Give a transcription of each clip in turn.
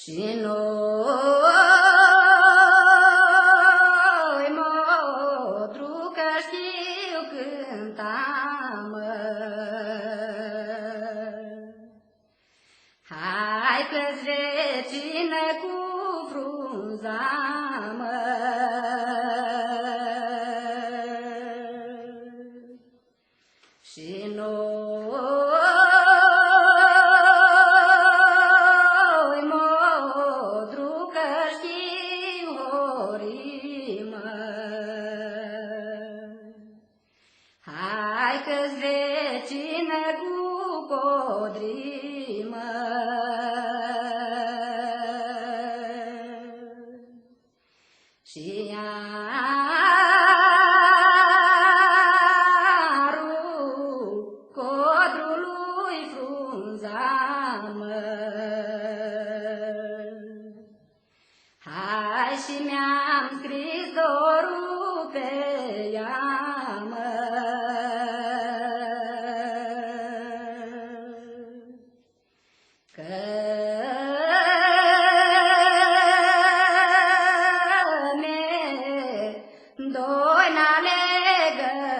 Și noi, modru că știu cânta, mă. Hai că-ți vecină cu frunza, mă. Și noi, modru că știu horimă, hai că-ți vecină cu codrimă. Și iarul codrului frunza, mă. Hai și mi-am scris dorul pe ea, mă. Că doina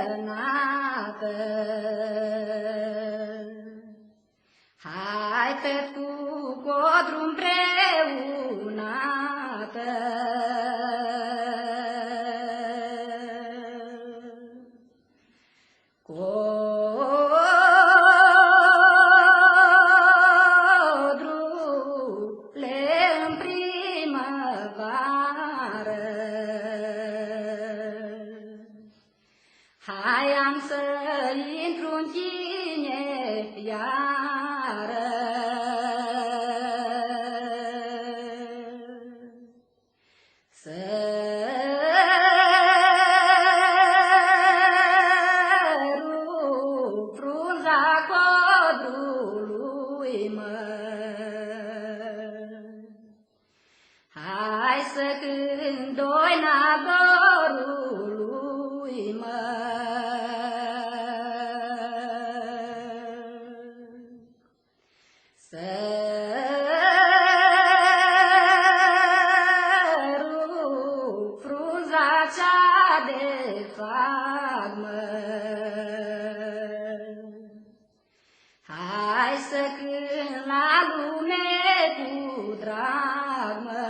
legănată, hai pe cu codru împreunată. Codrule în primăvară, hai am să intru în tine iară. Săru frunza codrului, mă. Hai să cânt doina dorului, mă. Săru frunza cea de fag, mă. Hai să cânt la lume cu drag, mă.